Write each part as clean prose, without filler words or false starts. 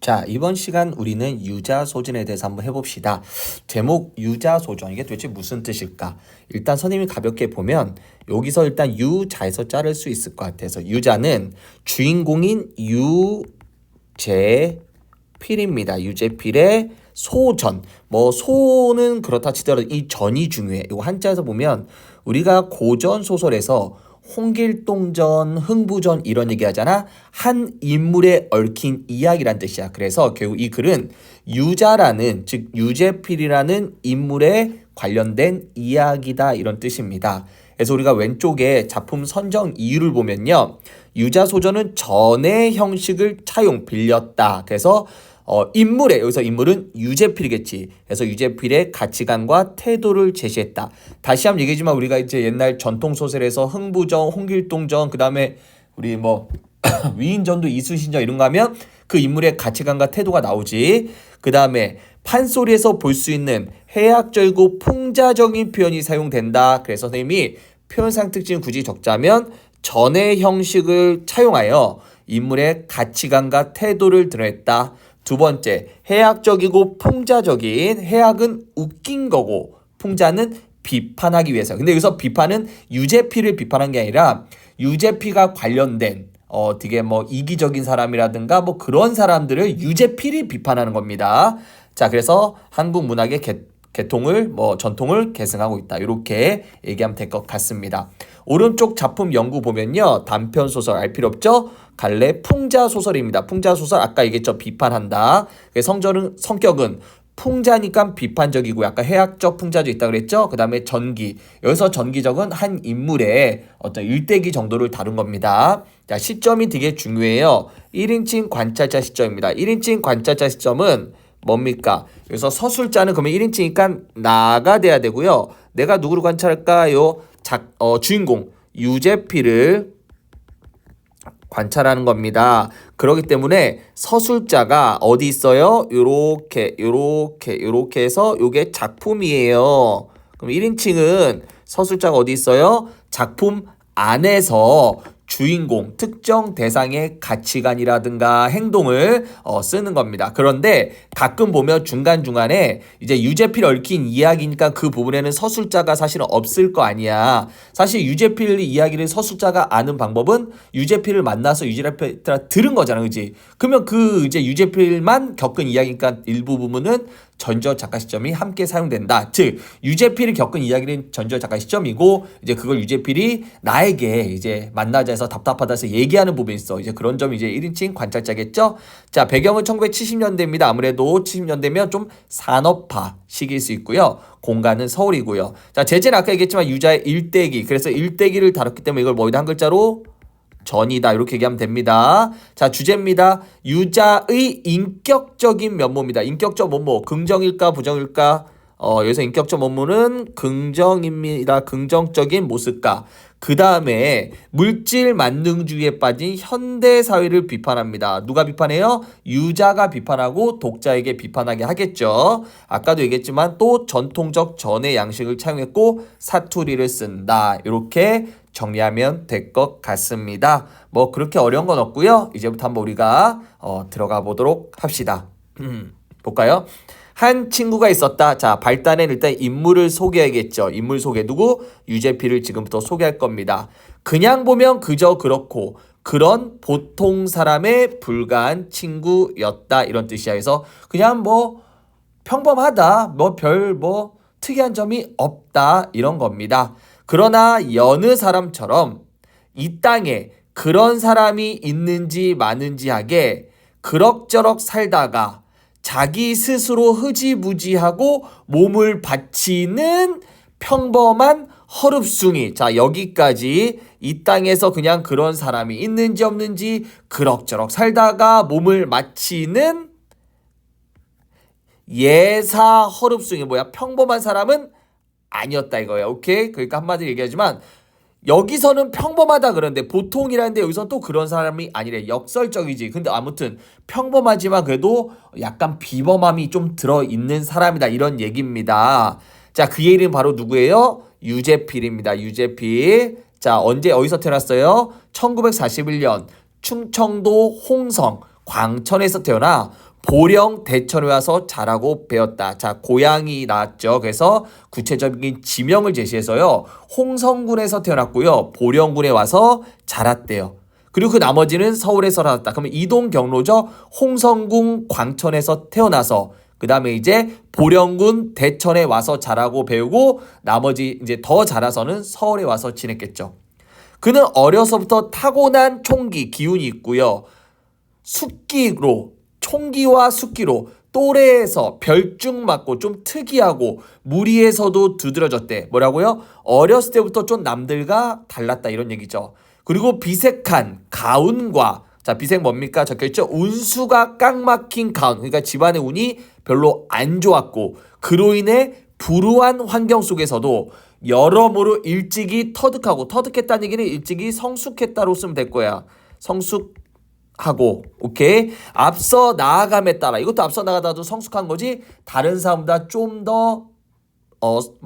자, 이번 시간 우리는 유자소전에 대해서 한번 해봅시다. 제목 유자소전, 이게 도대체 무슨 뜻일까? 일단 선생님이 가볍게 보면 여기서 일단 유자에서 자를 수 있을 것 같아서 유자는 주인공인 유재필입니다. 유재필의 소전. 뭐 소는 그렇다 치더라도 이 전이 중요해. 이거 한자에서 보면 우리가 고전 소설에서 홍길동전, 흥부전 이런 얘기 하잖아. 한 인물에 얽힌 이야기란 뜻이야. 그래서 결국 이 글은 유자라는, 즉 유재필이라는 인물에 관련된 이야기다 이런 뜻입니다. 그래서 우리가 왼쪽에 작품 선정 이유를 보면요. 유자소전은 전의 형식을 차용, 빌렸다. 그래서 인물에, 여기서 인물은 유재필이겠지. 그래서 유재필의 가치관과 태도를 제시했다. 다시 한번 얘기하지만 우리가 이제 옛날 전통소설에서 흥부전, 홍길동전, 그 다음에 우리 뭐 위인전도 이순신전 이런 거 하면 그 인물의 가치관과 태도가 나오지. 그 다음에 판소리에서 볼 수 있는 해학적이고 풍자적인 표현이 사용된다. 그래서 선생님이 표현상 특징을 굳이 적자면 전의 형식을 차용하여 인물의 가치관과 태도를 드러냈다. 두 번째, 해학적이고 풍자적인, 해학은 웃긴 거고 풍자는 비판하기 위해서. 근데 여기서 비판은 유재필을 비판한 게 아니라 유재필과 관련된 되게 뭐 이기적인 사람이라든가 뭐 그런 사람들을 유재필이 비판하는 겁니다. 자, 그래서 한국 문학의 개통을 전통을 계승하고 있다. 이렇게 얘기하면 될 것 같습니다. 오른쪽 작품 연구 보면요. 단편 소설 알 필요 없죠? 갈래 풍자 소설입니다. 풍자 소설 아까 얘기했죠. 비판한다. 성격은 풍자니까 비판적이고 약간 해학적 풍자도 있다 그랬죠? 그 다음에 전기. 여기서 전기적은 한 인물의 어떤 일대기 정도를 다룬 겁니다. 자, 시점이 되게 중요해요. 1인칭 관찰자 시점입니다. 1인칭 관찰자 시점은 뭡니까? 여기서 서술자는 그러면 1인칭이니까 나가 돼야 되고요. 내가 누구를 관찰할까요? 주인공 유재필을 관찰하는 겁니다. 그렇기 때문에 서술자가 어디 있어요? 요렇게 해서 요게 작품이에요. 그럼 1인칭은 서술자가 어디 있어요? 작품 안에서 주인공, 특정 대상의 가치관이라든가 행동을 쓰는 겁니다. 그런데 가끔 보면 중간중간에 이제 유재필 얽힌 이야기니까 그 부분에는 서술자가 사실은 없을 거 아니야. 사실 유재필 이야기를 서술자가 아는 방법은 유재필을 만나서 유재필 들은 거잖아. 그지? 그러면 그 이제 유재필만 겪은 이야기니까 일부 부분은 전저 작가 시점이 함께 사용된다. 즉 유재필이 겪은 이야기는 전저 작가 시점이고 이제 그걸 유재필이 나에게 이제 만나자 해서 답답하다 해서 얘기하는 부분이 있어. 이제 그런 점이 이제 1인칭 관찰자겠죠. 자, 배경은 1970년대입니다. 아무래도 70년대면 좀 산업화 시기일 수 있고요. 공간은 서울이고요. 자, 제재는 아까 얘기했지만 유자의 일대기. 그래서 일대기를 다뤘기 때문에 이걸 뭐이다 한 글자로 전이다 이렇게 얘기하면 됩니다. 자, 주제입니다. 유자의 인격적인 면모입니다. 인격적 면모 긍정일까 부정일까? 여기서 인격적 면모는 긍정입니다. 긍정적인 모습과 그 다음에 물질 만능주의에 빠진 현대 사회를 비판합니다. 누가 비판해요? 유자가 비판하고 독자에게 비판하게 하겠죠. 아까도 얘기했지만 또 전통적 전의 양식을 차용했고 사투리를 쓴다. 이렇게 정리하면 될 것 같습니다. 뭐 그렇게 어려운 건 없고요. 이제부터 한번 우리가 들어가 보도록 합시다. 볼까요? 한 친구가 있었다. 자, 발단엔 일단 인물을 소개해야겠죠. 인물 소개 누구? 유재필을 지금부터 소개할 겁니다. 그냥 보면 그저 그렇고 그런 보통 사람에 불과한 친구였다. 이런 뜻이야. 그래서 그냥 뭐 평범하다. 뭐 특이한 점이 없다. 이런 겁니다. 그러나 여느 사람처럼 이 땅에 그런 사람이 있는지 마는지 하게 그럭저럭 살다가 자기 스스로 흐지부지하고 몸을 바치는 평범한 허릅숭이. 자, 여기까지 이 땅에서 그냥 그런 사람이 있는지 없는지 그럭저럭 살다가 몸을 바치는 예사 허릅숭이. 뭐야? 평범한 사람은 아니었다 이거야. 오케이? 그러니까 한마디로 얘기하지만 여기서는 평범하다 그러는데 보통이라는데 여기서 또 그런 사람이 아니래. 역설적이지. 근데 아무튼 평범하지만 그래도 약간 비범함이 좀 들어있는 사람이다. 이런 얘기입니다. 자, 그의 이름 바로 누구예요? 유재필입니다. 유재필. 자, 언제 어디서 태어났어요? 1941년 충청도 홍성 광천에서 태어나 보령 대천에 와서 자라고 배웠다. 자, 고향이 나왔죠. 그래서 구체적인 지명을 제시해서요. 홍성군에서 태어났고요. 보령군에 와서 자랐대요. 그리고 그 나머지는 서울에서 살았다. 그러면 이동 경로죠. 홍성군 광천에서 태어나서 그 다음에 이제 보령군 대천에 와서 자라고 배우고 나머지 이제 더 자라서는 서울에 와서 지냈겠죠. 그는 어려서부터 타고난 총기 기운이 있고요. 숙기로 총기와 숙기로 또래에서 별중맞고 좀 특이하고 무리에서도 두드러졌대. 뭐라고요? 어렸을 때부터 좀 남들과 달랐다 이런 얘기죠. 그리고 비색한 가운과 자, 비색 뭡니까? 적혀있죠? 운수가 꽉 막힌 가운. 그러니까 집안의 운이 별로 안 좋았고 그로 인해 불우한 환경 속에서도 여러모로 일찍이 터득했다는 얘기는 일찍이 성숙했다로 쓰면 될 거야. 성숙하고 오케이. 앞서 나아감에 따라 이것도 앞서 나가다도 성숙한 거지 다른 사람보다 좀 더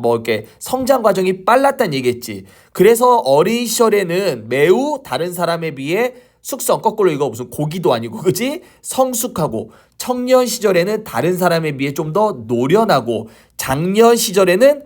이렇게 성장 과정이 빨랐다는 얘기겠지. 그래서 어린 시절에는 매우 다른 사람에 비해 숙성 거꾸로 이거 무슨 고기도 아니고 그지? 성숙하고 청년 시절에는 다른 사람에 비해 좀 더 노련하고 장년 시절에는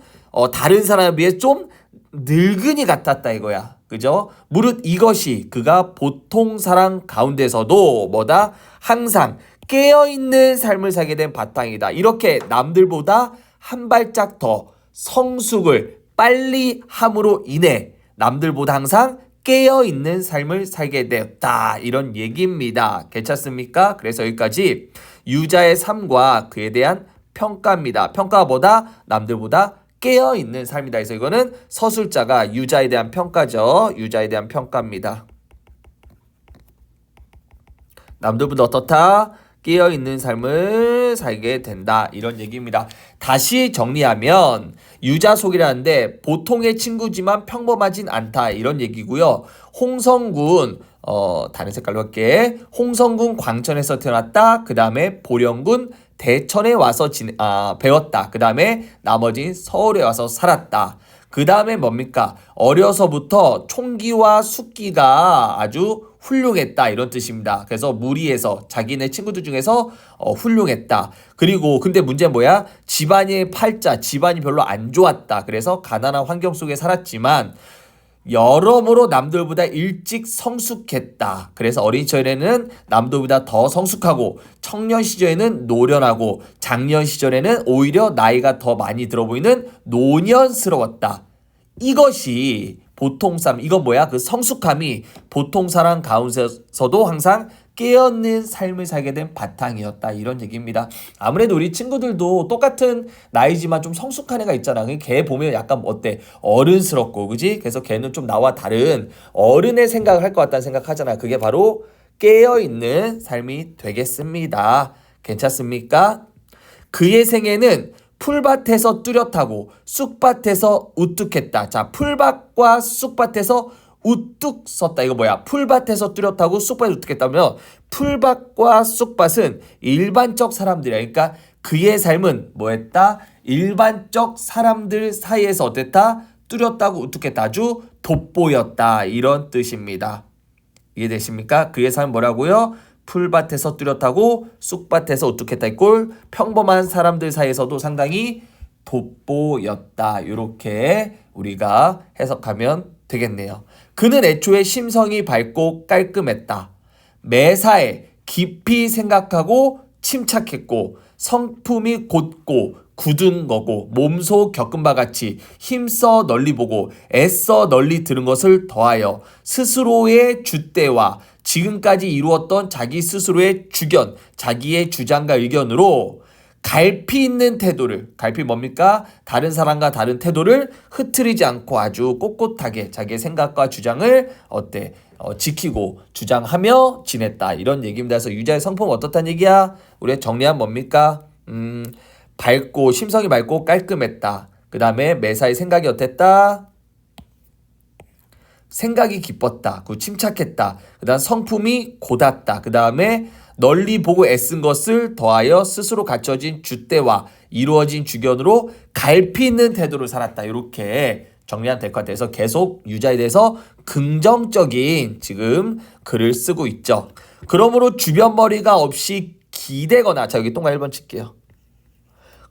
다른 사람에 비해 좀 늙은이 같았다 이거야. 그죠? 무릇 이것이 그가 보통 사람 가운데서도 뭐다? 항상 깨어있는 삶을 살게 된 바탕이다. 이렇게 남들보다 한 발짝 더 성숙을 빨리 함으로 인해 남들보다 항상 깨어있는 삶을 살게 되었다. 이런 얘기입니다. 괜찮습니까? 그래서 여기까지 유자의 삶과 그에 대한 평가입니다. 평가가 뭐다? 남들보다 깨어있는 삶이다. 그래서 이거는 서술자가 유자에 대한 평가죠. 유자에 대한 평가입니다. 남들보다 어떻다? 깨어있는 삶을 살게 된다. 이런 얘기입니다. 다시 정리하면 유자속이라는데 보통의 친구지만 평범하진 않다. 이런 얘기고요. 홍성군 다른 색깔로 할게. 홍성군 광천에서 태어났다. 그 다음에 보령군 대천에 와서 배웠다. 그 다음에 나머지는 서울에 와서 살았다. 그 다음에 뭡니까? 어려서부터 총기와 숙기가 아주 훌륭했다 이런 뜻입니다. 그래서 무리에서 자기네 친구들 중에서 훌륭했다. 그리고 근데 문제는 뭐야? 집안이 별로 안 좋았다. 그래서 가난한 환경 속에 살았지만 여러모로 남들보다 일찍 성숙했다. 그래서 어린 시절에는 남들보다 더 성숙하고 청년 시절에는 노련하고 장년 시절에는 오히려 나이가 더 많이 들어 보이는 노년스러웠다. 이것이 보통 사람, 이건 뭐야? 그 성숙함이 보통 사람 가운데서도 항상 깨어있는 삶을 살게 된 바탕이었다. 이런 얘기입니다. 아무래도 우리 친구들도 똑같은 나이지만 좀 성숙한 애가 있잖아. 걔 보면 약간 어때? 어른스럽고, 그지? 그래서 걔는 좀 나와 다른 어른의 생각을 할 것 같다는 생각하잖아. 그게 바로 깨어있는 삶이 되겠습니다. 괜찮습니까? 그의 생애는 풀밭에서 뚜렷하고 쑥밭에서 우뚝했다. 자, 풀밭과 쑥밭에서 우뚝 섰다. 이거 뭐야? 풀밭에서 뚜렷하고 쑥밭에 우뚝했다면 풀밭과 쑥밭은 일반적 사람들이야. 그러니까 그의 삶은 뭐했다? 일반적 사람들 사이에서 어땠다? 뚜렷하고 우뚝했다. 아주 돋보였다. 이런 뜻입니다. 이해되십니까? 그의 삶은 뭐라고요? 풀밭에서 뚜렷하고 쑥밭에서 우뚝했다. 이꼴 평범한 사람들 사이에서도 상당히 돋보였다. 이렇게 우리가 해석하면 되겠네요. 그는 애초에 심성이 밝고 깔끔했다. 매사에 깊이 생각하고 침착했고 성품이 곧고 굳은 거고 몸소 겪은 바 같이 힘써 널리 보고 애써 널리 들은 것을 더하여 스스로의 줏대와 지금까지 이루었던 자기 스스로의 주견, 자기의 주장과 의견으로 갈피 있는 태도를, 갈피 뭡니까? 다른 사람과 다른 태도를 흐트리지 않고 아주 꼿꼿하게 자기의 생각과 주장을 지키고 주장하며 지냈다. 이런 얘기입니다. 그래서 유자의 성품은 어떻다는 얘기야? 우리가 정리하면 뭡니까? 심성이 밝고 깔끔했다. 그 다음에 매사에 생각이 어땠다? 생각이 깊었다. 그리고 침착했다. 그 다음 성품이 곧았다. 그 다음에 널리 보고 애쓴 것을 더하여 스스로 갖춰진 줏대와 이루어진 주견으로 갈피 있는 태도를 살았다. 이렇게 정리하면 될 것 같아요. 그래서 계속 유자에 대해서 긍정적인 지금 글을 쓰고 있죠. 그러므로 주변머리가 없이 기대거나 자 여기 동그라미 1번 칠게요.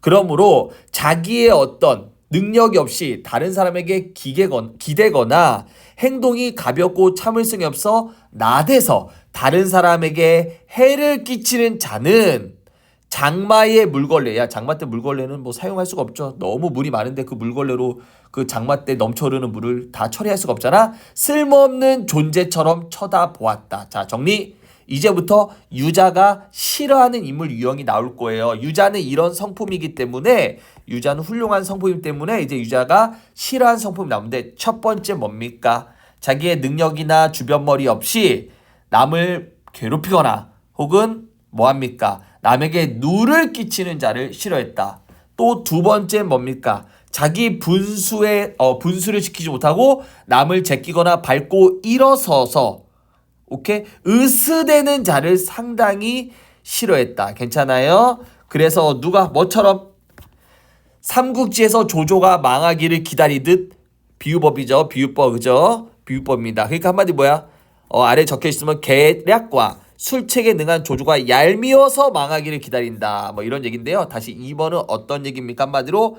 그러므로 자기의 어떤 능력이 없이 다른 사람에게 기대거나 행동이 가볍고 참을성이 없어 나대서 다른 사람에게 해를 끼치는 자는 장마의 물걸레. 야, 장마 때 물걸레는 뭐 사용할 수가 없죠. 너무 물이 많은데 그 물걸레로 그 장마 때 넘쳐 흐르는 물을 다 처리할 수가 없잖아. 쓸모없는 존재처럼 쳐다보았다. 자, 정리. 이제부터 유자가 싫어하는 인물 유형이 나올 거예요. 유자는 이런 성품이기 때문에 유자는 훌륭한 성품이기 때문에 이제 유자가 싫어하는 성품이 나오는데 첫 번째 뭡니까? 자기의 능력이나 주변머리 없이 남을 괴롭히거나 혹은 뭐합니까? 남에게 누를 끼치는 자를 싫어했다. 또 두 번째 뭡니까? 자기 분수를 지키지 못하고 남을 제끼거나 밟고 일어서서 오케이? 으스대는 자를 상당히 싫어했다. 괜찮아요? 그래서 누가 뭐처럼 삼국지에서 조조가 망하기를 기다리듯 비유법이죠. 비유법 그죠? 비유법입니다. 그러니까 한마디 뭐야? 아래 적혀 있으면 계략과 술책에 능한 조조가 얄미워서 망하기를 기다린다. 뭐 이런 얘기인데요. 다시 2번은 어떤 얘기입니까? 한마디로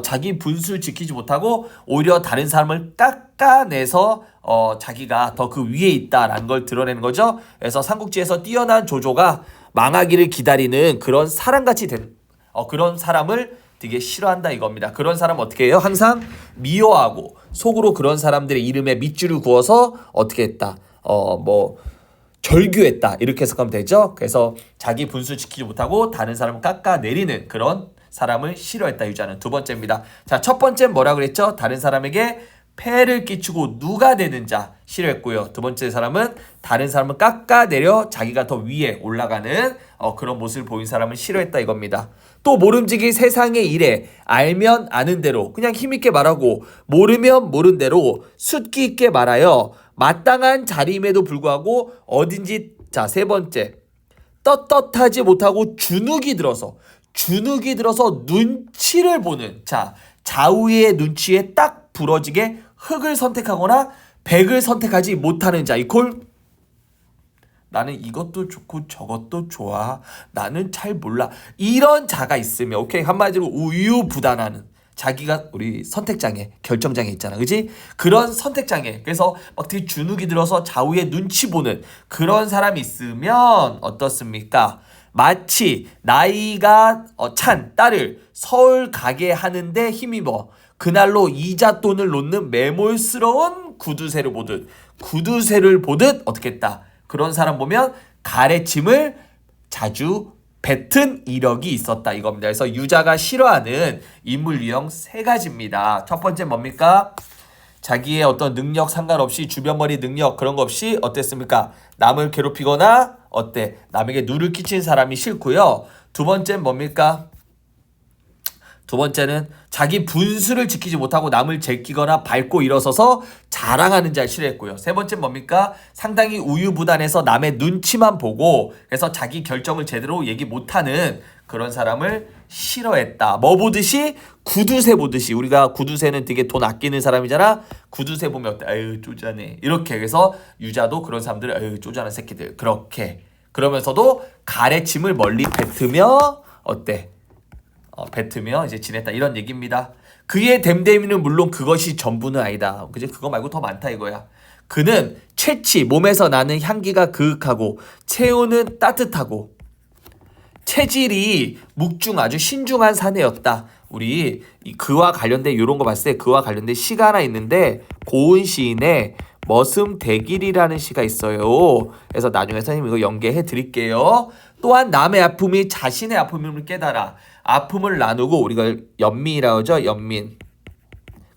자기 분수를 지키지 못하고 오히려 다른 사람을 깎아내서 자기가 더 그 위에 있다라는 걸 드러내는 거죠. 그래서 삼국지에서 뛰어난 조조가 망하기를 기다리는 그런 사람같이 된 그런 사람을 되게 싫어한다 이겁니다. 그런 사람 어떻게 해요? 항상 미워하고 속으로 그런 사람들의 이름에 밑줄을 그어서 어떻게 했다? 절규했다 이렇게 해석하면 되죠. 그래서 자기 분수 지키지 못하고 다른 사람을 깎아내리는 그런 사람을 싫어했다 유자는. 두 번째입니다. 자, 첫 번째 뭐라 그랬죠? 다른 사람에게 폐를 끼치고 누가 되는 자 싫어했고요. 두 번째 사람은 다른 사람을 깎아내려 자기가 더 위에 올라가는 그런 모습을 보인 사람을 싫어했다 이겁니다. 또 모름지기 세상의 일에 알면 아는 대로 그냥 힘있게 말하고 모르면 모른 대로 숫기 있게 말하여 마땅한 자리임에도 불구하고 어딘지 자 세 번째 떳떳하지 못하고 주눅이 들어서 눈치를 보는 자 좌우의 눈치에 딱 부러지게 흑을 선택하거나 백을 선택하지 못하는 자 이콜 나는 이것도 좋고 저것도 좋아 나는 잘 몰라 이런 자가 있으면 오케이 한마디로 우유부단하는 자기가 우리 선택장애 결정장애 있잖아 그지 그런 선택장애 그래서 막 되게 주눅이 들어서 좌우의 눈치 보는 그런 사람이 있으면 어떻습니까? 마치 나이가 찬 딸을 서울 가게 하는데 힘입어 그날로 이자 돈을 놓는 매몰스러운 구두쇠를 보듯 어떻게 했다. 그런 사람 보면 가래침을 자주 뱉은 이력이 있었다 이겁니다. 그래서 유자가 싫어하는 인물 유형 세 가지입니다. 첫 번째 뭡니까? 자기의 어떤 능력 상관없이 주변머리 능력 그런 거 없이 어땠습니까? 남을 괴롭히거나 남에게 누를 끼친 사람이 싫고요. 두 번째는 뭡니까? 두 번째는 자기 분수를 지키지 못하고 남을 제끼거나 밟고 일어서서 자랑하는 자를 싫어했고요. 세 번째는 뭡니까? 상당히 우유부단해서 남의 눈치만 보고 그래서 자기 결정을 제대로 얘기 못하는 그런 사람을 싫어했다. 뭐 보듯이? 구두쇠 보듯이. 우리가 구두쇠는 되게 돈 아끼는 사람이잖아. 구두쇠 보면 어때? 아유 쪼잔해. 이렇게 해서 유자도 그런 사람들 아유 쪼잔한 새끼들. 그렇게. 그러면서도 가래침을 멀리 뱉으며 어때? 뱉으며 이제 지냈다 이런 얘기입니다. 그의 댐댐이는 물론 그것이 전부는 아니다. 그지? 그거 말고 더 많다 이거야. 그는 채취 몸에서 나는 향기가 그윽하고 체온은 따뜻하고 체질이 묵중 아주 신중한 사내였다. 우리 그와 관련된 이런 거 봤을 때 그와 관련된 시가 하나 있는데 고은 시인의 머슴대길이라는 시가 있어요. 그래서 나중에 선생님 이거 연계해 드릴게요. 또한 남의 아픔이 자신의 아픔임을 깨달아 아픔을 나누고 우리가 연민이라고 하죠. 연민.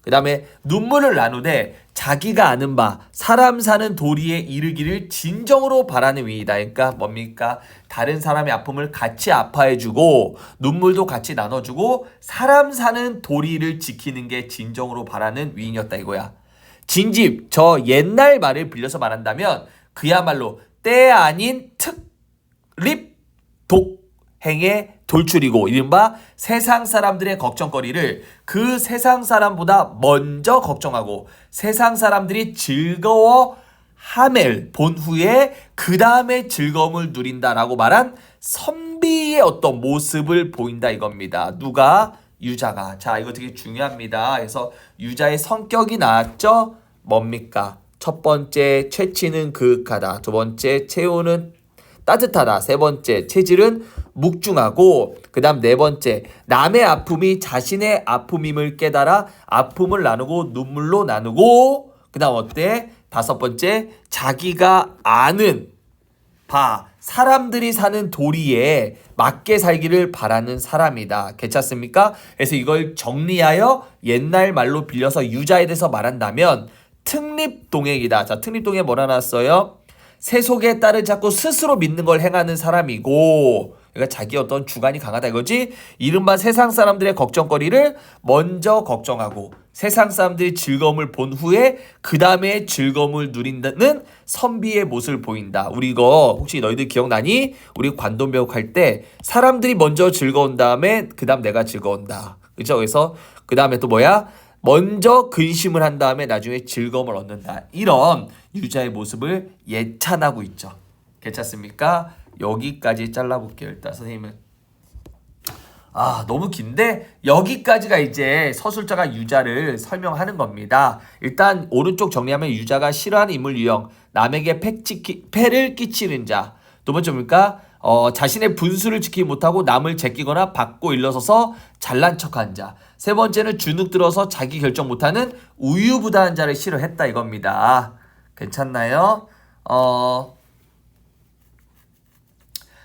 그 다음에 눈물을 나누되 자기가 아는 바 사람 사는 도리에 이르기를 진정으로 바라는 위이다. 그러니까 뭡니까? 다른 사람의 아픔을 같이 아파해주고 눈물도 같이 나눠주고 사람 사는 도리를 지키는 게 진정으로 바라는 위인이었다 이거야. 진집 저 옛날 말을 빌려서 말한다면 그야말로 때 아닌 특립 독행의 돌출이고 이른바 세상 사람들의 걱정거리를 그 세상 사람보다 먼저 걱정하고 세상 사람들이 즐거워하는 함을 본 후에 그 다음에 즐거움을 누린다라고 말한 선비의 어떤 모습을 보인다 이겁니다. 누가? 유자가. 자, 이거 되게 중요합니다. 그래서 유자의 성격이 나왔죠? 뭡니까? 첫 번째, 채취는 그윽하다. 두 번째, 체온은 따뜻하다. 세 번째, 체질은 묵중하고, 그 다음 네 번째, 남의 아픔이 자신의 아픔임을 깨달아 아픔을 나누고 눈물로 나누고, 그 다음 어때? 다섯 번째, 자기가 아는 바, 사람들이 사는 도리에 맞게 살기를 바라는 사람이다. 괜찮습니까? 그래서 이걸 정리하여 옛날 말로 빌려서 유자에 대해서 말한다면 특립동행이다. 자, 특립동행 뭐라 나왔어요? 세속에 따르지 않고 스스로 믿는 걸 행하는 사람이고, 그러니까 자기 어떤 주관이 강하다 이거지. 이른바 세상 사람들의 걱정거리를 먼저 걱정하고 세상 사람들이 즐거움을 본 후에 그 다음에 즐거움을 누린다는 선비의 모습을 보인다. 우리 이거 혹시 너희들 기억나니? 우리 관동배옥 할 때 사람들이 먼저 즐거운 다음에 그 다음 내가 즐거운다. 그죠? 그래서 그 다음에 또 뭐야? 먼저 근심을 한 다음에 나중에 즐거움을 얻는다. 이런 유자의 모습을 예찬하고 있죠. 괜찮습니까? 여기까지 잘라볼게요. 일단 선생님은 너무 긴데 여기까지가 이제 서술자가 유자를 설명하는 겁니다. 일단 오른쪽 정리하면 유자가 싫어하는 인물 유형, 남에게 폐를 끼치는 자. 두 번째 뭡니까? 자신의 분수를 지키지 못하고 남을 제끼거나 받고 일러서서 잘난 척한 자. 세 번째는 주눅 들어서 자기 결정 못하는 우유부단한 자를 싫어했다 이겁니다. 괜찮나요?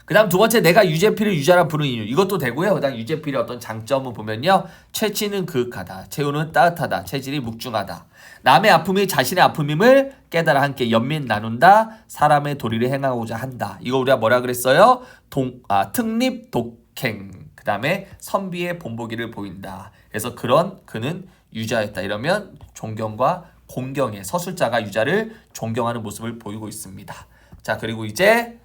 그 다음 두 번째, 내가 유제필을 유자라 부르는 이유. 이것도 되고요. 그 다음 유제필의 어떤 장점을 보면요. 채취는 그윽하다. 체온은 따뜻하다. 체질이 묵중하다. 남의 아픔이 자신의 아픔임을 깨달아 함께 연민 나눈다. 사람의 도리를 행하고자 한다. 이거 우리가 뭐라 그랬어요? 특립 독행. 그 다음에 선비의 본보기를 보인다. 그래서 그는 유자였다. 이러면 존경과 공경의 서술자가 유자를 존경하는 모습을 보이고 있습니다. 자, 그리고 이제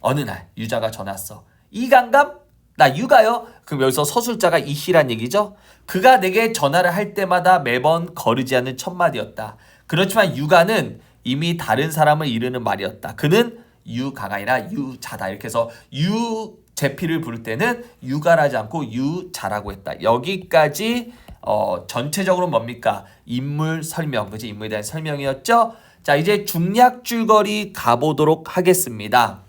어느 날 유자가 전화 왔어. 이강감? 나 유가요? 그럼 여기서 서술자가 이희란 얘기죠. 그가 내게 전화를 할 때마다 매번 거르지 않는 첫마디였다. 그렇지만 유가는 이미 다른 사람을 이르는 말이었다. 그는 유가가 아니라 유자다. 이렇게 해서 유제피를 부를 때는 유가라지 않고 유자라고 했다. 여기까지 전체적으로 뭡니까? 인물 설명, 그치? 인물에 대한 설명이었죠. 자, 이제 중략 줄거리 가보도록 하겠습니다.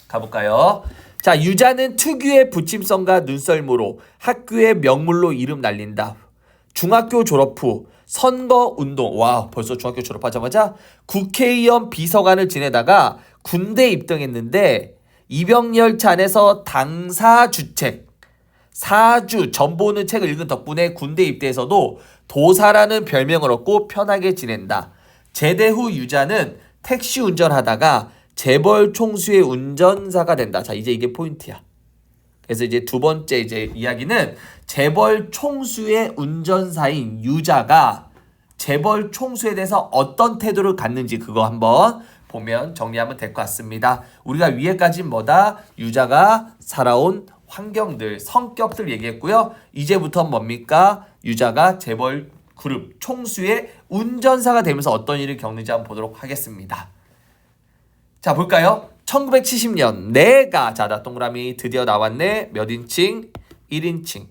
가볼까요? 자, 유자는 특유의 부침성과 눈썰무로 학교의 명물로 이름 날린다. 중학교 졸업 후 선거운동, 벌써 중학교 졸업하자마자 국회의원 비서관을 지내다가 군대 입등했는데 이병열차 안에서 당사주책, 사주 전보는 책을 읽은 덕분에 군대 입대에서도 도사라는 별명을 얻고 편하게 지낸다. 제대 후 유자는 택시 운전하다가 재벌 총수의 운전사가 된다. 자, 이제 이게 포인트야. 그래서 이제 두 번째 이제 이야기는 재벌 총수의 운전사인 유자가 재벌 총수에 대해서 어떤 태도를 갖는지 그거 한번 보면 정리하면 될 것 같습니다. 우리가 위에까지 뭐다? 유자가 살아온 환경들, 성격들 얘기했고요. 이제부터 뭡니까? 유자가 재벌 그룹 총수의 운전사가 되면서 어떤 일을 겪는지 한번 보도록 하겠습니다. 자, 볼까요? 1970년 내가 나 동그라미 드디어 나왔네. 몇 인칭? 1인칭.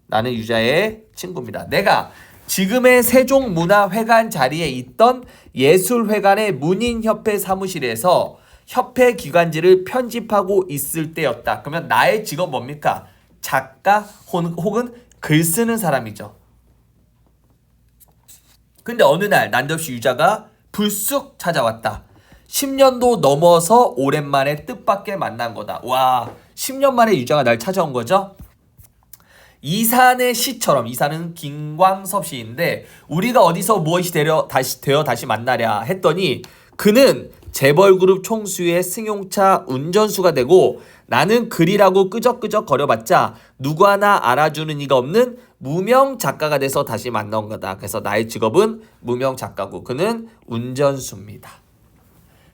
나는 유자의 친구입니다. 내가 지금의 세종문화회관 자리에 있던 예술회관의 문인협회 사무실에서 협회 기관지를 편집하고 있을 때였다. 그러면 나의 직업 뭡니까? 작가 혹은 글 쓰는 사람이죠. 근데 어느 날 난데없이 유자가 불쑥 찾아왔다. 10년도 넘어서 오랜만에 뜻밖의 만난 거다. 10년 만에 유자가 날 찾아온 거죠. 이산의 시처럼, 이산은 김광섭 시인데 우리가 어디서 무엇이 되어 다시 만나랴 했더니 그는 재벌그룹 총수의 승용차 운전수가 되고 나는 글이라고 끄적끄적 거려봤자 누구 하나 알아주는 이가 없는 무명 작가가 돼서 다시 만난 거다. 그래서 나의 직업은 무명 작가고 그는 운전수입니다.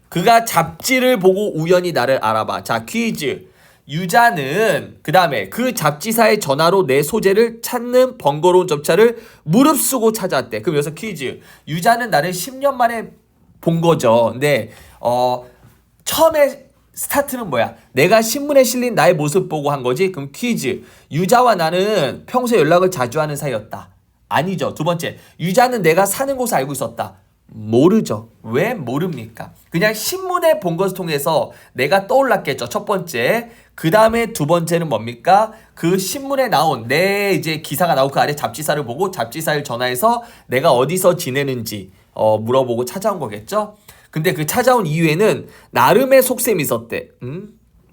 그가 잡지를 보고 우연히 나를 알아봐. 자, 퀴즈. 유자는 그 다음에 그 잡지사의 전화로 내 소재를 찾는 번거로운 접차를 무릅쓰고 찾아왔대. 그럼 여기서 퀴즈. 유자는 나를 10년 만에 본 거죠. 근데 처음에 스타트는 뭐야? 내가 신문에 실린 나의 모습 보고 한 거지. 그럼 퀴즈. 유자와 나는 평소에 연락을 자주 하는 사이였다. 아니죠. 두 번째. 유자는 내가 사는 곳을 알고 있었다. 모르죠. 왜 모릅니까? 그냥 신문에 본 것을 통해서 내가 떠올랐겠죠. 첫 번째. 그 다음에 두 번째는 뭡니까? 그 신문에 나온 내 이제 기사가 나오고 그 아래 잡지사를 보고 잡지사를 전화해서 내가 어디서 지내는지 물어보고 찾아온 거겠죠? 근데 그 찾아온 이유에는 나름의 속셈이 있었대.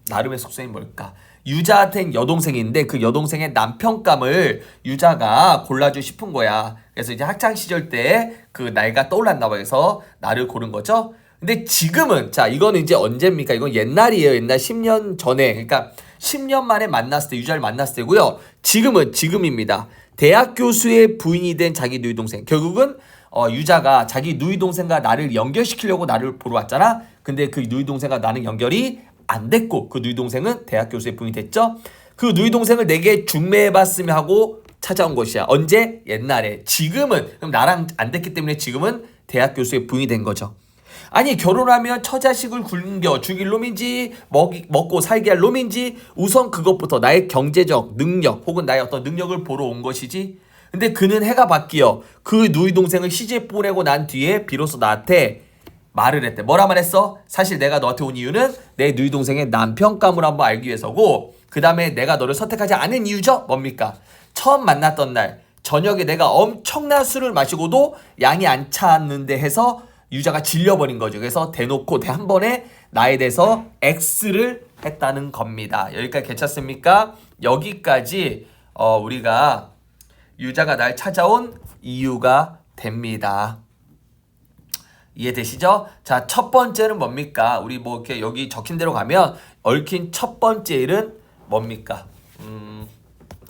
나름의 속셈이 뭘까? 유자한테는 여동생인데 그 여동생의 남편감을 유자가 골라주고 싶은 거야. 그래서 이제 학창 시절 때 그 나이가 떠올랐나 봐. 그래서 나를 고른 거죠. 근데 지금은 자 이거는 이제 언제입니까? 이건 옛날이에요. 옛날 10년 전에. 그러니까 10년 만에 만났을 때 유자를 만났을 때고요. 지금입니다. 대학 교수의 부인이 된 자기 누이 동생. 결국은 유자가 자기 누이 동생과 나를 연결시키려고 나를 보러 왔잖아. 근데 그 누이 동생과 나는 연결이 안 됐고 그 누이 동생은 대학 교수의 부인이 됐죠. 그 누이 동생을 내게 중매해봤으면 하고 찾아온 것이야. 언제? 옛날에. 지금은 그럼 나랑 안 됐기 때문에 지금은 대학 교수의 부인이 된 거죠. 아니 결혼하면 처자식을 굶겨 죽일 놈인지 먹고 살게 할 놈인지 우선 그것부터 나의 경제적 능력 혹은 나의 어떤 능력을 보러 온 것이지. 근데 그는 해가 바뀌어 그 누이 동생을 시집 보내고 난 뒤에 비로소 나한테 말을 했대. 뭐라 말했어? 사실 내가 너한테 온 이유는 내 누이 동생의 남편감을 한번 알기 위해서고 그 다음에 내가 너를 선택하지 않은 이유죠? 뭡니까? 처음 만났던 날 저녁에 내가 엄청난 술을 마시고도 양이 안 찼는데 해서 유자가 질려버린 거죠. 그래서 대놓고 한 번에 나에 대해서 X를 했다는 겁니다. 여기까지 괜찮습니까? 여기까지 우리가 유자가 날 찾아온 이유가 됩니다. 이해되시죠? 자, 첫 번째는 뭡니까? 우리 뭐 이렇게 여기 적힌 대로 가면 얽힌 첫 번째 일은 뭡니까?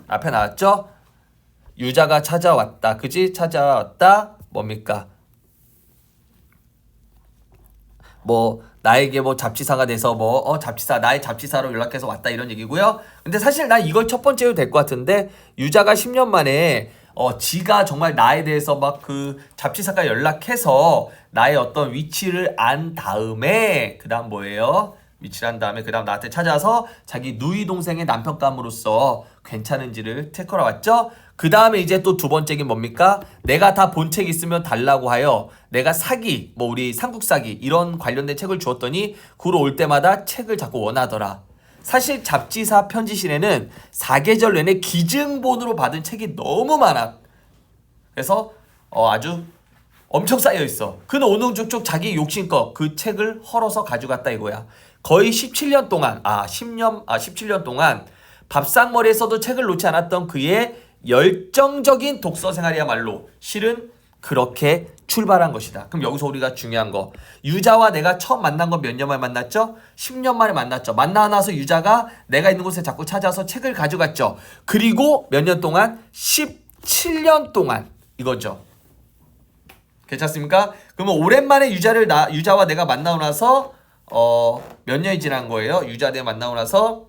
앞에 나왔죠? 유자가 찾아왔다. 그지? 찾아왔다. 뭡니까? 뭐 나에게 뭐 잡지사가 돼서 잡지사 나의 잡지사로 연락해서 왔다 이런 얘기고요. 근데 사실 난 이걸 첫 번째로 될 것 같은데 유자가 10년 만에 지가 정말 나에 대해서 막 그 잡지사가 연락해서 나의 어떤 위치를 안 다음에 그다음 뭐예요? 위치를 한 다음에 그다음 나한테 찾아서 자기 누이 동생의 남편감으로서 괜찮은지를 체크하러 왔죠. 그 다음에 이제 또 두 번째 게 뭡니까? 내가 다 본 책 있으면 달라고 하여 내가 사기, 뭐 우리 삼국사기 이런 관련된 책을 주었더니 구로 올 때마다 책을 자꾸 원하더라. 사실 잡지사 편지실에는 사계절 내내 기증본으로 받은 책이 너무 많아. 그래서 아주 엄청 쌓여 있어. 그는 오늘쭉쭉 자기 욕심껏 그 책을 헐어서 가져갔다 이거야. 거의 17년 동안 17년 동안 밥상머리에서도 책을 놓지 않았던 그의 열정적인 독서 생활이야말로 실은 그렇게 출발한 것이다. 그럼 여기서 우리가 중요한 거 유자와 내가 처음 만난 건 몇 년 만에 만났죠? 10년 만에 만났죠. 만나고 나서 유자가 내가 있는 곳에 자꾸 찾아서 책을 가져갔죠. 그리고 몇 년 동안? 17년 동안 이거죠. 괜찮습니까? 그러면 오랜만에 유자와 내가 만나고 나서 몇 년이 지난 거예요? 유자 내가 만나고 나서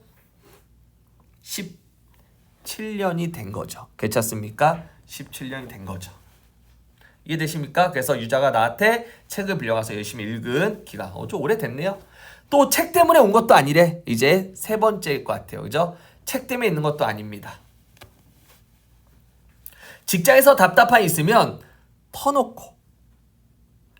17년이 된 거죠. 괜찮습니까? 17년이 된 거죠. 이해되십니까? 그래서 유자가 나한테 책을 빌려가서 열심히 읽은 기간 좀 오래됐네요. 또 책 때문에 온 것도 아니래. 이제 세 번째일 것 같아요. 그죠? 책 때문에 있는 것도 아닙니다. 직장에서 답답함이 있으면 터놓고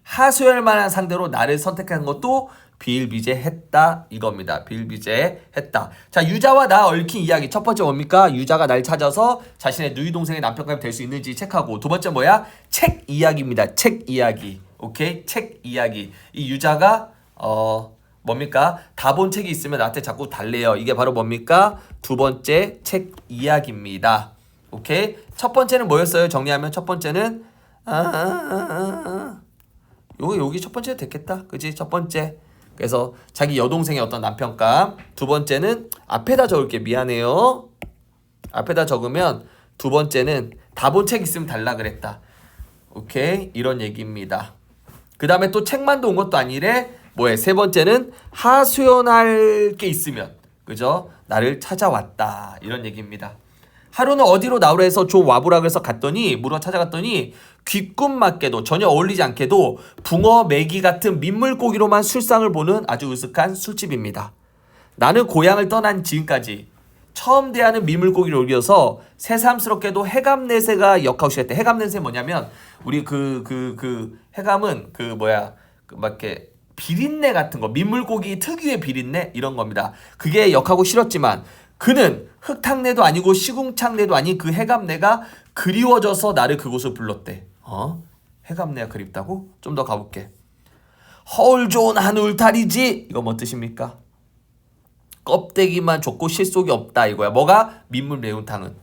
하소연할 만한 상대로 나를 선택한 것도 비일비재했다 이겁니다. 비일비재했다. 자, 유자와 나 얽힌 이야기 첫 번째 뭡니까? 유자가 날 찾아서 자신의 누이 동생의 남편감이 될 수 있는지 체크하고 두 번째 뭐야? 책 이야기입니다. 책 이야기. 오케이? 책 이야기. 이 유자가 뭡니까? 다 본 책이 있으면 나한테 자꾸 달래요. 이게 바로 뭡니까? 두 번째 책 이야기입니다. 오케이? 첫 번째는 뭐였어요? 정리하면 첫 번째는 여기 첫 번째 됐겠다. 그지? 첫 번째. 그래서 자기 여동생의 어떤 남편감. 두 번째는 앞에다 적을게. 미안해요. 앞에다 적으면 두 번째는 다 본 책 있으면 달라 그랬다. 오케이? 이런 얘기입니다. 그 다음에 또 책만 온 것도 아니래. 뭐해? 세 번째는 하소연할 게 있으면 그죠? 나를 찾아왔다. 이런 얘기입니다. 하루는 어디로 나오라 해서 조 와보라 그래서 갔더니 물어 찾아갔더니 귀꿈맞게도 전혀 어울리지 않게도 붕어, 메기 같은 민물고기로만 술상을 보는 아주 으슥한 술집입니다. 나는 고향을 떠난 지금까지 처음 대하는 민물고기를 올려서 새삼스럽게도 해감내새가 역하고 시작했대. 해감내새 뭐냐면 우리 해감은 막 이렇게 비린내 같은 거, 민물고기 특유의 비린내 이런 겁니다. 그게 역하고 싫었지만 그는 흙탕내도 아니고 시궁창내도 아닌 그 해감내가 그리워져서 나를 그곳을 불렀대. 해감내가 그립다고? 좀 더 가볼게. 허울 좋은 한 울타리지. 이거 뭐 뜻입니까? 껍데기만 좋고 실속이 없다 이거야. 뭐가? 민물 매운탕은.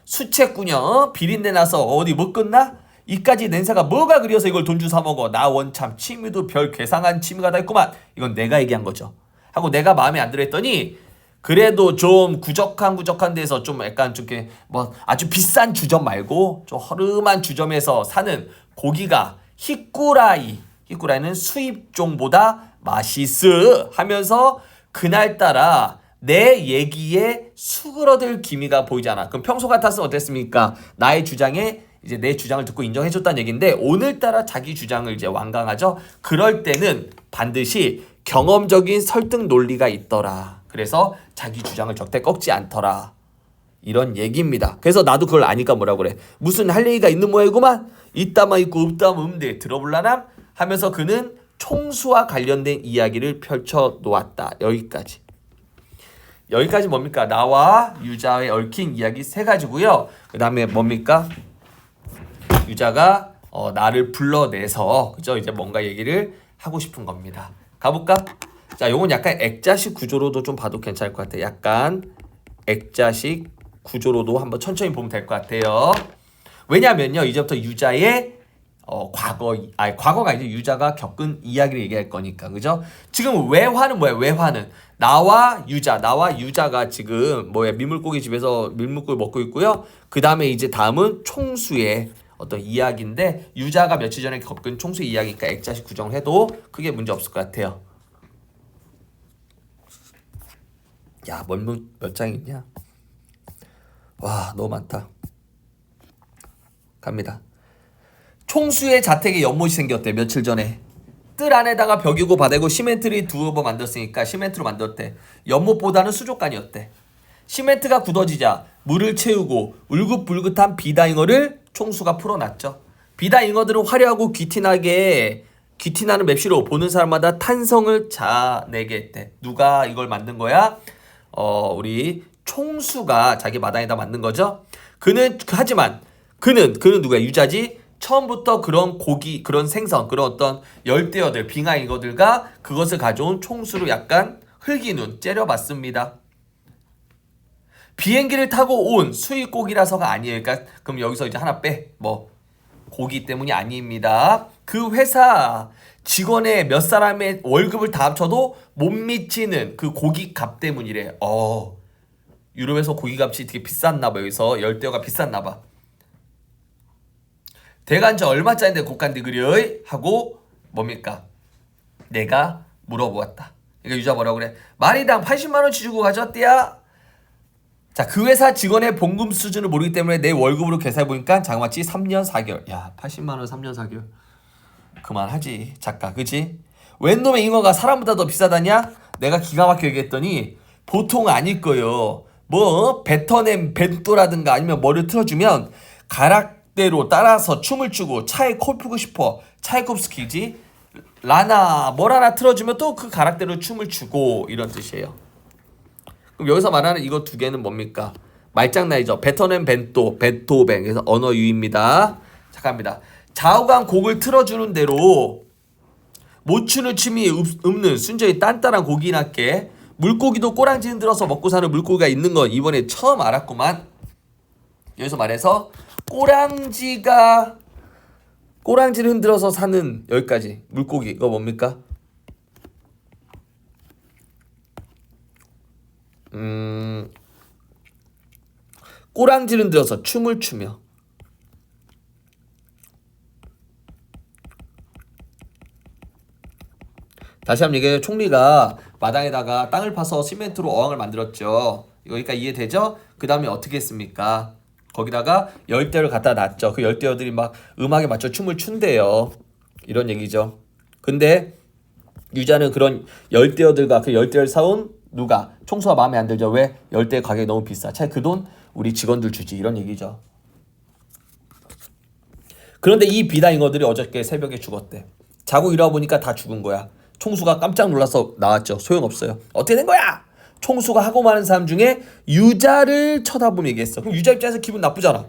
수채꾸녕 비린내 나서 어디 못 끝나? 이까지 냄새가 뭐가 그리워서 이걸 돈 주 사 먹어. 나 원참 취미도 별 괴상한 취미가 다 있구만. 이건 내가 얘기한 거죠. 하고 내가 마음에 안 들어 했더니 그래도 좀 구적한 데서 좀 약간 좀 이렇게 뭐 아주 비싼 주점 말고 좀 허름한 주점에서 사는 고기가 히꾸라이는 수입종보다 맛있어 하면서 그날따라 내 얘기에 수그러들 기미가 보이잖아. 그럼 평소 같았으면 어땠습니까? 나의 주장에 이제 내 주장을 듣고 인정해줬다는 얘기인데 오늘따라 자기 주장을 이제 완강하죠. 그럴 때는 반드시 경험적인 설득 논리가 있더라. 그래서 자기 주장을 적대 꺾지 않더라. 이런 얘기입니다. 그래서 나도 그걸 아니까 뭐라 그래. 무슨 할 얘기가 있는 모양이구만. 있다만 있고 없다만 없는데 들어볼라나? 하면서 그는 총수와 관련된 이야기를 펼쳐 놓았다. 여기까지. 여기까지 뭡니까? 나와 유자의 얽힌 이야기 세 가지고요. 그 다음에 뭡니까? 유자가 나를 불러내서 그죠? 이제 뭔가 얘기를 하고 싶은 겁니다. 가볼까? 자, 요건 약간 액자식 구조로도 좀 봐도 괜찮을 것 같아요. 약간 액자식 구조로도 한번 천천히 보면 될 것 같아요. 왜냐면요, 이제부터 유자의 과거가 이제 유자가 겪은 이야기를 얘기할 거니까, 그죠? 지금 외화는 뭐야? 외화는 나와 유자가 지금 민물고기 집에서 민물고기 먹고 있고요. 그 다음에 이제 다음은 총수의 어떤 이야기인데 유자가 며칠 전에 겪은 총수 이야기니까 액자식 구정을 해도 크게 문제 없을 것 같아요. 야, 몇 장이 있냐? 와, 너무 많다. 갑니다. 총수의 자택에 연못이 생겼대. 며칠 전에. 뜰 안에다가 벽이고 바다고 시멘트를 두어 번 만들었으니까 시멘트로 만들었대. 연못보다는 수족관이었대. 시멘트가 굳어지자 물을 채우고 울긋불긋한 비다잉어를 총수가 풀어놨죠. 비다잉어들은 화려하고 귀티나는 맵시로 보는 사람마다 탄성을 자내게 했대. 누가 이걸 만든 거야? 우리 총수가 자기 마당에다 만든 거죠. 하지만 그는 누구야? 유자지. 처음부터 그런 고기, 그런 생선, 그런 어떤 열대어들, 빙하잉어들과 그것을 가져온 총수로 약간 흘기눈 째려봤습니다. 비행기를 타고 온 수입고기라서가 아니에요. 그러니까 그럼 여기서 이제 하나 빼. 고기 때문이 아닙니다. 그 회사 직원의 몇 사람의 월급을 다 합쳐도 못 미치는 그 고기 값 때문이래. 유럽에서 고기 값이 되게 비쌌나 봐. 여기서 열대어가 비쌌나 봐. 대간저 얼마짜린데 곱간디 그려? 하고 뭡니까? 내가 물어보았다. 그러니까 유자 뭐라고 그래? 마리당 80만 원치 주고 가져왔대야. 자, 그 회사 직원의 봉급 수준을 모르기 때문에 내 월급으로 계산해보니까 장마치 3년 4개월. 야, 80만 원 3년 4개월. 그만하지 작가, 그치? 웬 놈의 잉어가 사람보다 더 비싸다냐? 내가 기가 막히게 얘기했더니 보통 아닐 거요. 베터넴 벤또라든가 아니면 뭐를 틀어주면 가락대로 따라서 춤을 추고 차에 코 풀고 싶어. 차이콥스키지? 라나 틀어주면 또 그 가락대로 춤을 추고 이런 뜻이에요. 그럼 여기서 말하는 이거 두 개는 뭡니까? 말장난이죠. 베터넴 벤또, 베토벤. 그래서 언어 유희입니다. 잠깐입니다. 좌우간 곡을 틀어주는 대로 못 추는 춤이 없는 순전히 딴딴한 고기나께 물고기도 꼬랑지 흔들어서 먹고 사는 물고기가 있는 건 이번에 처음 알았구만. 여기서 말해서 꼬랑지를 흔들어서 사는 여기까지 물고기 이거 뭡니까? 꼬랑지를 흔들어서 춤을 추며 다시 한번 얘기해요. 총리가 마당에다가 땅을 파서 시멘트로 어항을 만들었죠. 그러니까 이해되죠? 그 다음에 어떻게 했습니까? 거기다가 열대어를 갖다 놨죠. 그 열대어들이 막 음악에 맞춰 춤을 춘대요. 이런 얘기죠. 근데 유자는 그런 열대어들과 그 열대어를 사온 누가? 총수가 마음에 안 들죠. 왜? 열대 가격이 너무 비싸. 차라리 그 돈 우리 직원들 주지. 이런 얘기죠. 그런데 이 비다잉어들이 어저께 새벽에 죽었대. 자고 일어나 보니까 다 죽은 거야. 총수가 깜짝 놀라서 나왔죠. 소용없어요. 어떻게 된 거야? 총수가 하고 많은 사람 중에 유자를 쳐다보며 얘기했어. 그럼 유자 입장에서 기분 나쁘잖아.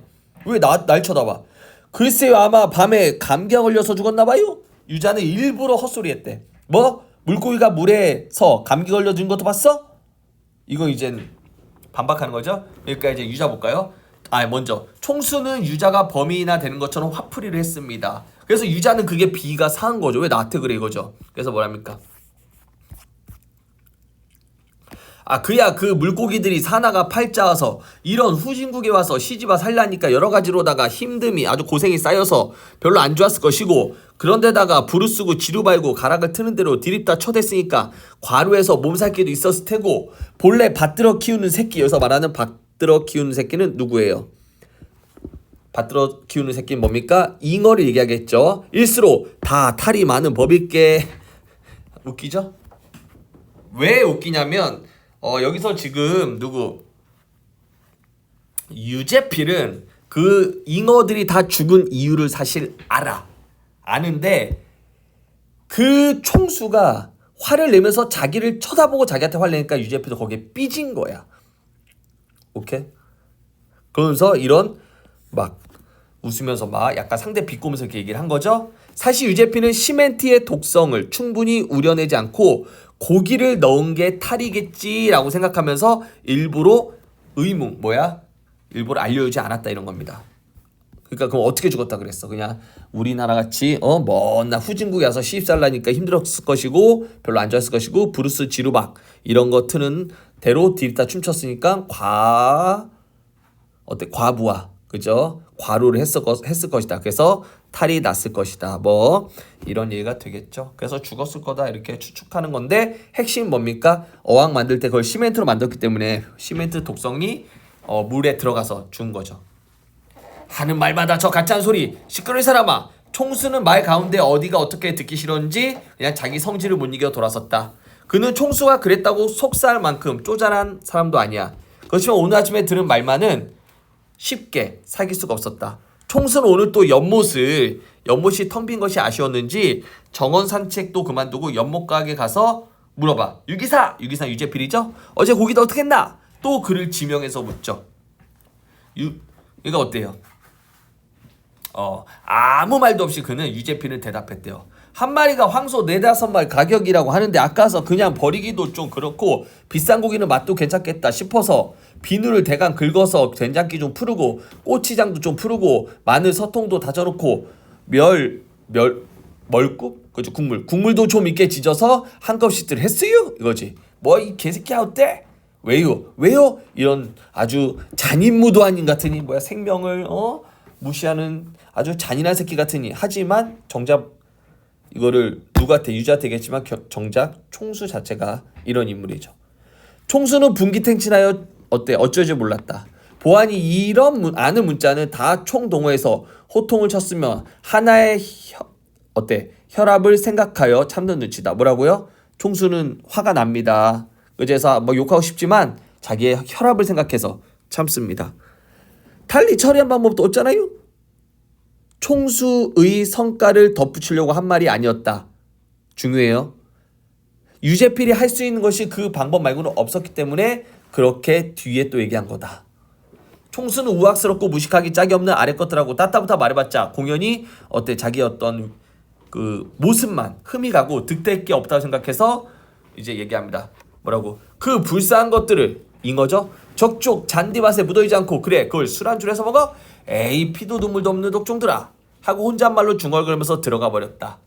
왜 날 쳐다봐? 글쎄요, 아마 밤에 감기가 걸려서 죽었나 봐요. 유자는 일부러 헛소리했대. 뭐? 물고기가 물에서 감기 걸려 죽은 것도 봤어? 이거 이젠 반박하는 거죠. 그러니까 이제 유자 볼까요? 먼저 총수는 유자가 범인이나 되는 것처럼 화풀이를 했습니다. 그래서 유자는 그게 비가 상한 거죠. 왜 나한테 그래 이거죠. 그래서 뭐랍니까? 그야 그 물고기들이 사나가 팔자와서 이런 후진국에 와서 시집와 살라니까 여러 가지로다가 힘듦이 아주 고생이 쌓여서 별로 안 좋았을 것이고, 그런데다가 부르쓰고 지루발고 가락을 트는 대로 디립다 쳐댔으니까 과로해서 몸살기도 있었을 테고, 본래 받들어 키우는 새끼, 여기서 말하는 받들어 키우는 새끼는 누구예요? 받들어 키우는 새끼는 뭡니까? 잉어를 얘기하겠죠. 일수로 다 탈이 많은 법일게. 웃기죠? 왜 웃기냐면 여기서 지금 누구? 유재필은 그 잉어들이 다 죽은 이유를 사실 아는데 그 총수가 화를 내면서 자기를 쳐다보고 자기한테 화를 내니까 유재필도 거기에 삐진 거야. 오케이? 그러면서 이런 막 웃으면서 막 약간 상대 비꼬면서 이렇게 얘기를 한 거죠. 사실 유재필은 시멘트의 독성을 충분히 우려내지 않고 고기를 넣은 게 탈이겠지라고 생각하면서 일부러 일부러 알려주지 않았다 이런 겁니다. 그러니까 그럼 어떻게 죽었다 그랬어? 그냥 우리나라 같이 먼 날 후진국에 와서 시집살라니까 힘들었을 것이고 별로 안 좋았을 것이고 브루스 지루박 이런 거 트는 대로 디립다 춤췄으니까 과부하, 그죠? 과로를 했을 것이다. 그래서 탈이 났을 것이다. 뭐 이런 얘기가 되겠죠. 그래서 죽었을 거다 이렇게 추측하는 건데, 핵심 뭡니까? 어항 만들 때 그걸 시멘트로 만들었기 때문에 시멘트 독성이 물에 들어가서 죽은 거죠. 하는 말마다 저 가짜는 소리. 시끄러운 사람아. 총수는 말 가운데 어디가 어떻게 듣기 싫었는지 그냥 자기 성질을 못 이겨 돌아섰다. 그는 총수가 그랬다고 속살 만큼 쪼잔한 사람도 아니야. 그렇지만 오늘 아침에 들은 말만은 쉽게 사귈 수가 없었다. 총수는 오늘 또 연못이 텅 빈 것이 아쉬웠는지 정원 산책도 그만두고 연못 가게 가서 물어봐. 유기사 유재필이죠? 어제 고기도 어떻게 했나? 또 그를 지명해서 묻죠. 얘가 어때요? 아무 말도 없이 그는 유재필은 대답했대요. 한 마리가 황소 4-5마리 가격이라고 하는데 아까워서 그냥 버리기도 좀 그렇고 비싼 고기는 맛도 괜찮겠다 싶어서 비누를 대강 긁어서 된장기 좀 풀고 고추장도 좀 풀고 마늘 서통도 다져놓고 멀국? 그죠, 국물도 좀 있게 지져서 한 컵씩들 했어요 이거지. 뭐 이 개새끼야 어때? 왜요? 이런 아주 잔인무도한 인 같으니 생명을 무시하는 아주 잔인한 새끼 같으니. 하지만 정작 이거를 누구한테 유자되겠지만 정작 총수 자체가 이런 인물이죠. 총수는 분기탱친하여 어쩌지 몰랐다. 보안이 이런 아는 문자는 다 총동호해서 호통을 쳤으면 하나의 혈압을 생각하여 참는 눈치다. 뭐라고요? 총수는 화가 납니다. 그래서 욕하고 싶지만 자기의 혈압을 생각해서 참습니다. 달리 처리한 방법도 없잖아요. 총수의 성과를 덧붙이려고 한 말이 아니었다. 중요해요. 유재필이 할 수 있는 것이 그 방법 말고는 없었기 때문에 그렇게 뒤에 또 얘기한 거다. 총수는 우악스럽고 무식하기 짝이 없는 아래 것들하고 따따부타 말해봤자 공연이 자기 어떤 그 모습만 흠이 가고 득될 게 없다고 생각해서 이제 얘기합니다. 뭐라고? 그 불쌍한 것들을 잉어죠? 적쪽 잔디밭에 묻어있지 않고 그래 그걸 술안주로 해서 먹어? 에이 피도 눈물도 없는 독종들아 하고 혼잣말로 중얼거리면서 들어가 버렸다.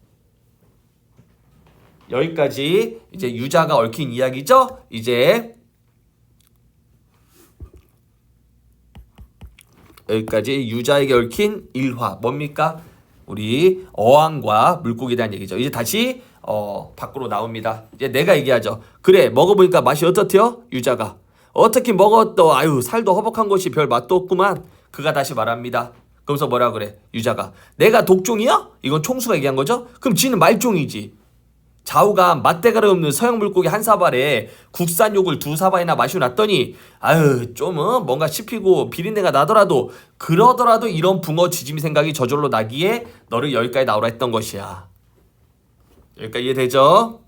여기까지 이제 유자가 얽힌 이야기죠. 이제 여기까지 유자에게 얽힌 일화 뭡니까? 우리 어항과 물고기에 대한 얘기죠. 이제 다시 밖으로 나옵니다. 이제 내가 얘기하죠. 그래 먹어보니까 맛이 어떻대요? 유자가 어떻게 먹었더 아유 살도 허벅한 것이 별 맛도 없구만. 그가 다시 말합니다. 그러면서 뭐라 그래? 유자가 내가 독종이야? 이건 총수가 얘기한 거죠? 그럼 지는 말종이지. 좌우가 맛대가리 없는 서양 물고기 한 사발에 국산 욕을 두 사발이나 마시고 났더니 아유 좀 뭔가 씹히고 비린내가 나더라도 그러더라도 이런 붕어 지짐이 생각이 저절로 나기에 너를 여기까지 나오라 했던 것이야. 여기까지 이해되죠?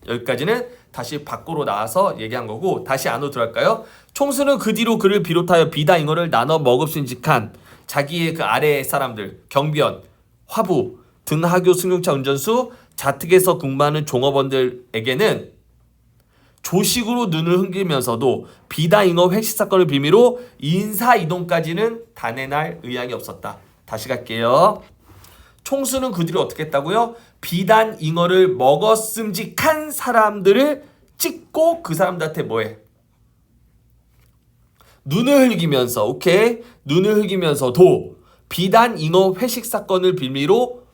여기까지는 다시 밖으로 나와서 얘기한 거고 다시 안으로 들어갈까요? 총수는 그 뒤로 그를 비롯하여 비다 잉어를 나눠 먹읍신직한 자기의 그 아래 사람들 경비원, 화부, 등하교 승용차 운전수, 자특에서 근무하는 종업원들에게는 조식으로 눈을 흥기면서도 비다잉어 회식 사건을 빌미로 인사이동까지는 단행할 의향이 없었다. 다시 갈게요. 총수는 그 뒤로 어떻게 했다고요? 비단잉어를 먹었음직한 사람들을 찍고 그 사람들한테 뭐해? 눈을 흘기면서 오케이? 눈을 흘기면서도 비단잉어 회식 사건을 빌미로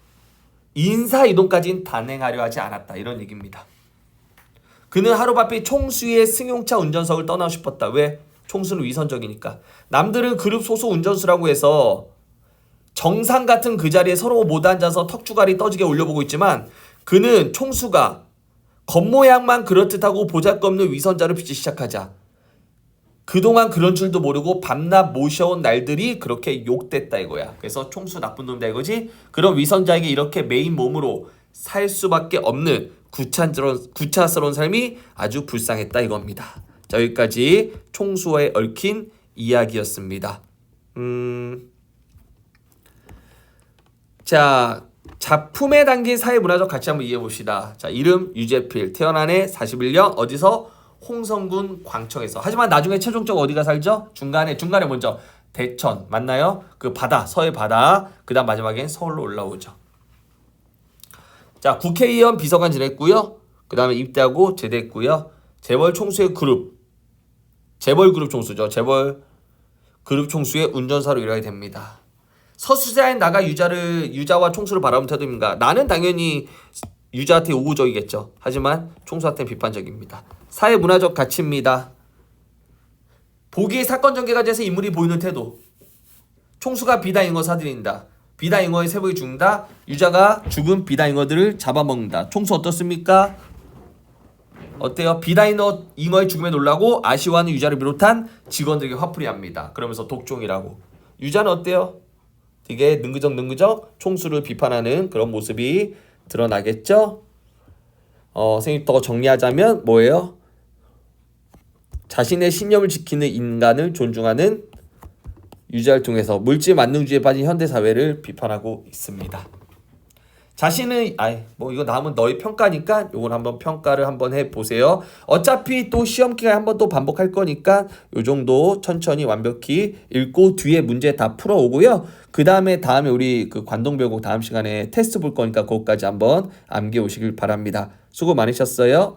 인사이동까지는 단행하려 하지 않았다. 이런 얘기입니다. 그는 하루바삐 총수의 승용차 운전석을 떠나고 싶었다. 왜? 총수는 위선적이니까. 남들은 그룹 소속 운전수라고 해서 정상 같은 그 자리에 서로 못 앉아서 턱주가리 떠지게 올려보고 있지만 그는 총수가 겉모양만 그렇듯하고 보잘것없는 위선자를 비치 시작하자 그동안 그런 줄도 모르고 밤낮 모셔온 날들이 그렇게 욕됐다 이거야. 그래서 총수 나쁜 놈이다 이거지. 그런 위선자에게 이렇게 메인 몸으로 살 수밖에 없는 구차스러운 삶이 아주 불쌍했다 이겁니다. 자 여기까지 총수와의 얽힌 이야기였습니다. 자 작품에 담긴 사회문화적 가치 한번 이해해 봅시다. 자 이름 유재필 태어난 해 41년 어디서? 홍성군 광청에서. 하지만 나중에 최종적으로 어디가 살죠? 중간에 먼저 대천 맞나요? 그 바다 서해 바다 그 다음 마지막엔 서울로 올라오죠. 자 국회의원 비서관 지냈고요. 그 다음에 입대하고 제대했고요. 재벌 총수의 재벌 그룹 총수죠. 재벌 그룹 총수의 운전사로 일하게 됩니다. 서수자인 나가 유자와 총수를 바라보는 태도입니다. 나는 당연히 유자한테 우호적이겠죠. 하지만 총수한테는 비판적입니다. 사회문화적 가치입니다. 보기에 사건 전개가 돼서 인물이 보이는 태도. 총수가 비다잉어 사들인다. 비다잉어의 세복이 죽는다. 유자가 죽은 비다잉어들을 잡아먹는다. 총수 어떻습니까? 어때요? 비다잉어의 죽음에 놀라고 아쉬워하는 유자를 비롯한 직원들에게 화풀이 합니다. 그러면서 독종이라고. 유자는 어때요? 되게 능그적 총수를 비판하는 그런 모습이 드러나겠죠? 선생님 더 정리하자면 뭐예요? 자신의 신념을 지키는 인간을 존중하는 유자를 통해서 물질 만능주의에 빠진 현대사회를 비판하고 있습니다. 자신은 이거 남은 너의 평가니까 요걸 한번 평가를 한번 해보세요. 어차피 또 시험 기간에 한번 또 반복할 거니까 요 정도 천천히 완벽히 읽고 뒤에 문제 다 풀어오고요. 그 다음에 우리 그 관동별곡 다음 시간에 테스트 볼 거니까 그것까지 한번 암기해 오시길 바랍니다. 수고 많으셨어요.